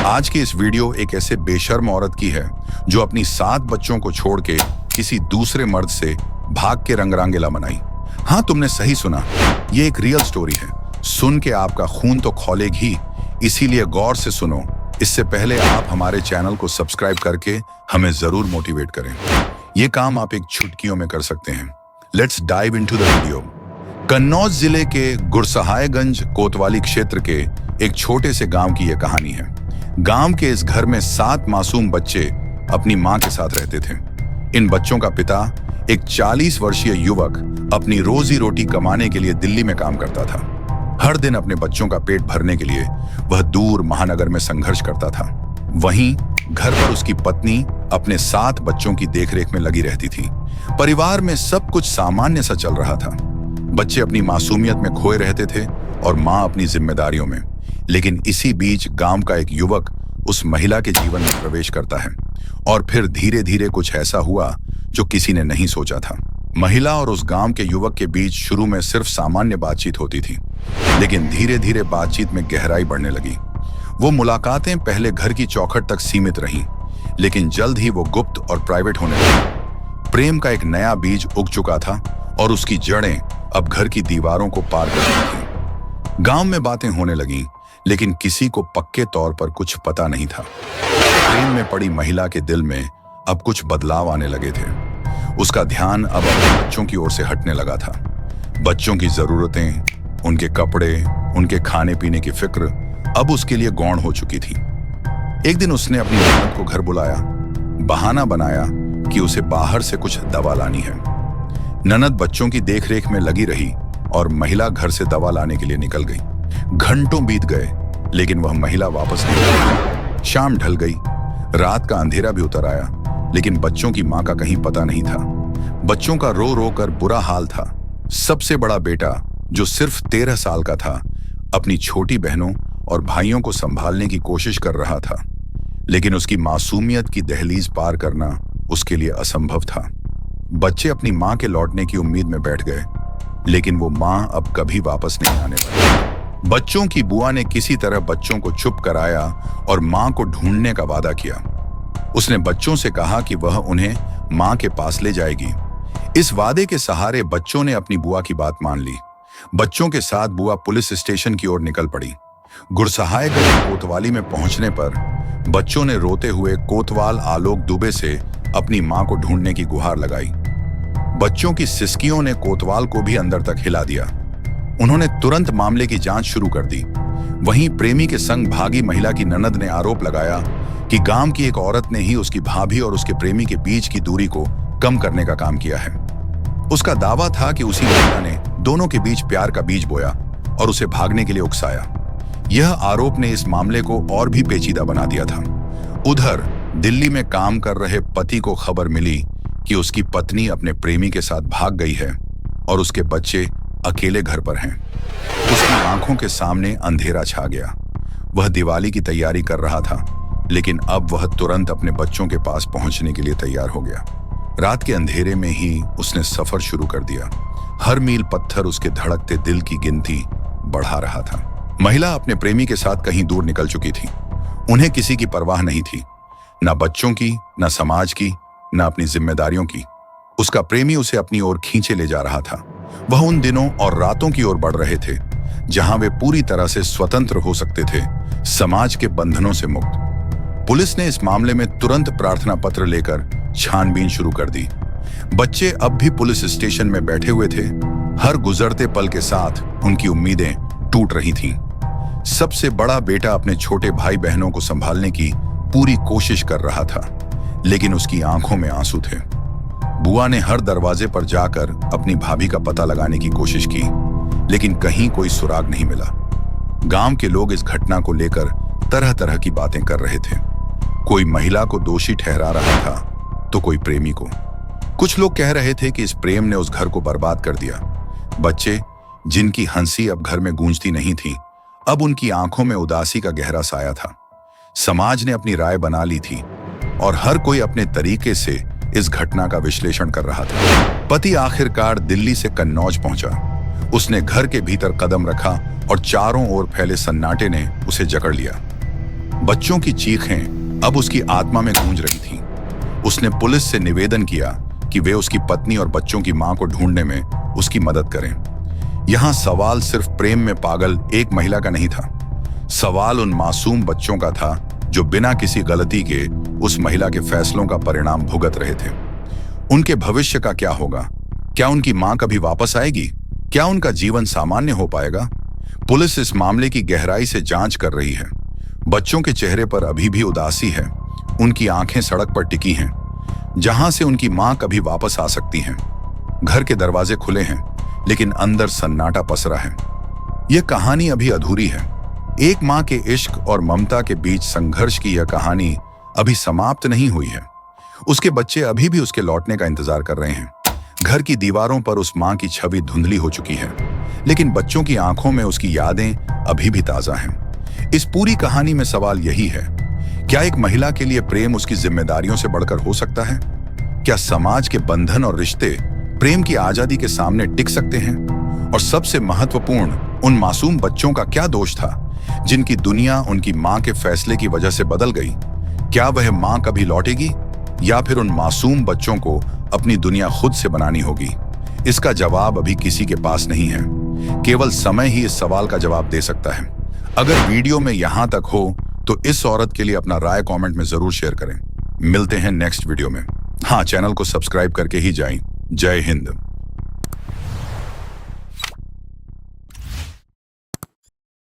आज की इस वीडियो एक ऐसे बेशर्म औरत की है जो अपनी 7 बच्चों को छोड़ के किसी दूसरे मर्द से भाग के रंगरांगेला मनाई। हाँ, तुमने सही सुना, ये एक रियल स्टोरी है। सुन के आपका खून तो खौलेगा ही, इसीलिए गौर से सुनो। इससे पहले आप हमारे चैनल को सब्सक्राइब करके हमें जरूर मोटिवेट करें। ये काम आप एक चुटकियों में कर सकते हैं। Let's dive into the video. Kannauj जिले के गुरसहायगंज कोतवाली क्षेत्र के एक छोटे से गांव की यह कहानी है। गांव के इस घर में 7 मासूम बच्चे अपनी मां के साथ रहते थे। इन बच्चों का पिता, एक 40 वर्षीय युवक, अपनी रोजी रोटी कमाने के लिए दिल्ली में काम करता था। हर दिन अपने बच्चों का पेट भरने के लिए वह दूर महानगर में संघर्ष करता था। वहीं घर पर उसकी पत्नी अपने 7 बच्चों की देखरेख में लगी रहती थी। परिवार में सब कुछ सामान्य सा चल रहा था। बच्चे अपनी मासूमियत में खोए रहते थे और मां अपनी जिम्मेदारियों में। लेकिन इसी बीच गांव का एक युवक उस महिला के जीवन में प्रवेश करता है और फिर धीरे धीरे कुछ ऐसा हुआ जो किसी ने नहीं सोचा था। महिला और उस गांव के युवक के बीच शुरू में सिर्फ सामान्य बातचीत होती थी, लेकिन धीरे धीरे बातचीत में गहराई बढ़ने लगी। वो मुलाकातें पहले घर की चौखट तक सीमित रहीं, लेकिन जल्द ही वो गुप्त और प्राइवेट होने लगी। प्रेम का एक नया बीज उग चुका था और उसकी जड़ें अब घर की दीवारों को पार कर रही थीं। गांव में बातें होने लगीं, लेकिन किसी को पक्के तौर पर कुछ पता नहीं था। प्रेम में पड़ी महिला के दिल में अब कुछ बदलाव आने लगे थे। उसका ध्यान अब अपने बच्चों की ओर से हटने लगा था। बच्चों की जरूरतें, उनके कपड़े, उनके खाने पीने की फिक्र अब उसके लिए गौण हो चुकी थी। एक दिन उसने अपनी ननद को घर बुलाया, बहाना बनाया कि उसे बाहर से कुछ दवा लानी है। ननद बच्चों की देखरेख में लगी रही और महिला घर से दवा लाने के लिए निकल गई। घंटों बीत गए, लेकिन वह महिला वापस नहीं आई। शाम ढल गई, रात का अंधेरा भी उतर आया, लेकिन बच्चों की मां का कहीं पता नहीं था। बच्चों का रो रो कर बुरा हाल था। सबसे बड़ा बेटा, जो सिर्फ 13 साल का था, अपनी छोटी बहनों और भाइयों को संभालने की कोशिश कर रहा था, लेकिन उसकी मासूमियत की दहलीज पार करना उसके लिए असंभव था। बच्चे अपनी मां के लौटने की उम्मीद में बैठ गए, लेकिन वो मां अब कभी वापस नहीं आने वाली। बच्चों की बुआ ने किसी तरह बच्चों को चुप कराया और मां को ढूंढने का वादा किया। उसने बच्चों से कहा कि वह उन्हें मां के पास ले जाएगी। इस वादे के सहारे बच्चों ने अपनी बुआ की बात मान ली। बच्चों के साथ बुआ पुलिस स्टेशन की ओर निकल पड़ी। गुरसहायगंज कोतवाली में पहुंचने पर बच्चों ने रोते हुए कोतवाल आलोक दुबे से अपनी मां को ढूंढने की गुहार लगाई। बच्चों की सिसकियों ने कोतवाल को भी अंदर तक हिला दिया। उन्होंने तुरंत मामले की जांच शुरू कर दी। वहीं प्रेमी के संग भागी महिला की ननद ने आरोप लगाया कि गांव की एक औरत ने ही उसकी भाभी और उसके प्रेमी के बीच की दूरी को कम करने का काम किया है। उसका दावा था कि उसी महिला ने दोनों के बीच प्यार का बीज बोया और उसे भागने के लिए उकसाया। यह आरोप ने इस मामले को और भी पेचीदा बना दिया था। उधर दिल्ली में काम कर रहे पति को खबर मिली कि उसकी पत्नी अपने प्रेमी के साथ भाग गई है और उसके बच्चे अकेले घर पर हैं। उसकी आंखों के सामने अंधेरा छा गया। वह दिवाली की तैयारी कर रहा था, लेकिन अब वह तुरंत अपने बच्चों के पास पहुंचने के लिए तैयार हो गया। रात के अंधेरे में ही उसने सफर शुरू कर दिया। हर मील पत्थर उसके धड़कते दिल की गिनती बढ़ा रहा था। महिला अपने प्रेमी के साथ कहीं दूर निकल चुकी थी। उन्हें किसी की परवाह नहीं थी, न बच्चों की, न समाज की, न अपनी जिम्मेदारियों की। उसका प्रेमी उसे अपनी ओर खींचे ले जा रहा था। वह उन दिनों और रातों की ओर बढ़ रहे थे जहां वे पूरी तरह से स्वतंत्र हो सकते थे, समाज के बंधनों से मुक्त। पुलिस ने इस मामले में तुरंत प्रार्थना पत्र लेकर छानबीन शुरू कर दी। बच्चे अब भी पुलिस स्टेशन में बैठे हुए थे। हर गुजरते पल के साथ उनकी उम्मीदें टूट रही थीं। सबसे बड़ा बेटा अपने छोटे भाई बहनों को संभालने की पूरी कोशिश कर रहा था, लेकिन उसकी आंखों में आंसू थे। बुआ ने हर दरवाजे पर जाकर अपनी भाभी का पता लगाने की कोशिश की, लेकिन कहीं कोई सुराग नहीं मिला। गांव के लोग इस घटना को लेकर तरह तरह की बातें कर रहे थे। कोई महिला को दोषी ठहरा रहा था, तो कोई प्रेमी को। कुछ लोग कह रहे थे कि इस प्रेम ने उस घर को बर्बाद कर दिया। बच्चे, जिनकी हंसी अब घर में गूंजती नहीं थी, अब उनकी आंखों में उदासी का गहरा साया था। समाज ने अपनी राय बना ली थी और हर कोई अपने तरीके से इस घटना का विश्लेषण कर रहा था। पति आखिरकार दिल्ली से कन्नौज पहुंचा। उसने घर के भीतर कदम रखा और चारों ओर फैले सन्नाटे ने उसे जकड़ लिया। बच्चों की चीखें अब उसकी आत्मा में गूंज रही थीं। उसने पुलिस से निवेदन किया कि वे उसकी पत्नी और बच्चों की मां को ढूंढने में उसकी मदद करें। यहां सवाल सिर्फ प्रेम में पागल एक महिला का नहीं था। सवाल उन मासूम बच्चों का था जो बिना किसी गलती के उस महिला के फैसलों का परिणाम भुगत रहे थे। उनके भविष्य का क्या होगा? क्या उनकी मां कभी वापस आएगी? क्या उनका जीवन सामान्य हो पाएगा? पुलिस इस मामले की गहराई से जांच कर रही है। बच्चों के चेहरे पर अभी भी उदासी है। उनकी आंखें सड़क पर टिकी हैं, जहां से उनकी मां कभी वापस आ सकती हैं। घर के दरवाजे खुले हैं, लेकिन अंदर सन्नाटा पसरा है। यह कहानी अभी अधूरी है। एक मां के इश्क और ममता के बीच संघर्ष की यह कहानी अभी समाप्त नहीं हुई है। उसके बच्चे अभी भी उसके लौटने का इंतजार कर रहे हैं। घर की दीवारों पर उस मां की छवि धुंधली हो चुकी है, लेकिन बच्चों की आंखों में उसकी यादें अभी भी ताजा हैं। इस पूरी कहानी में सवाल यही है, क्या एक महिला के लिए प्रेम उसकी जिम्मेदारियों से बढ़कर हो सकता है? क्या समाज के बंधन और रिश्ते प्रेम की आजादी के सामने टिक सकते हैं? और सबसे महत्वपूर्ण, उन मासूम बच्चों का क्या दोष था जिनकी दुनिया उनकी मां के फैसले की वजह से बदल गई? क्या वह मां कभी लौटेगी, या फिर उन मासूम बच्चों को अपनी दुनिया खुद से बनानी होगी? इसका जवाब अभी किसी के पास नहीं है। केवल समय ही इस सवाल का जवाब दे सकता है। अगर वीडियो में यहां तक हो तो इस औरत के लिए अपना राय कमेंट में जरूर शेयर करें। मिलते हैं नेक्स्ट वीडियो में। हाँ, चैनल को सब्सक्राइब करके ही जाएं। जय हिंद।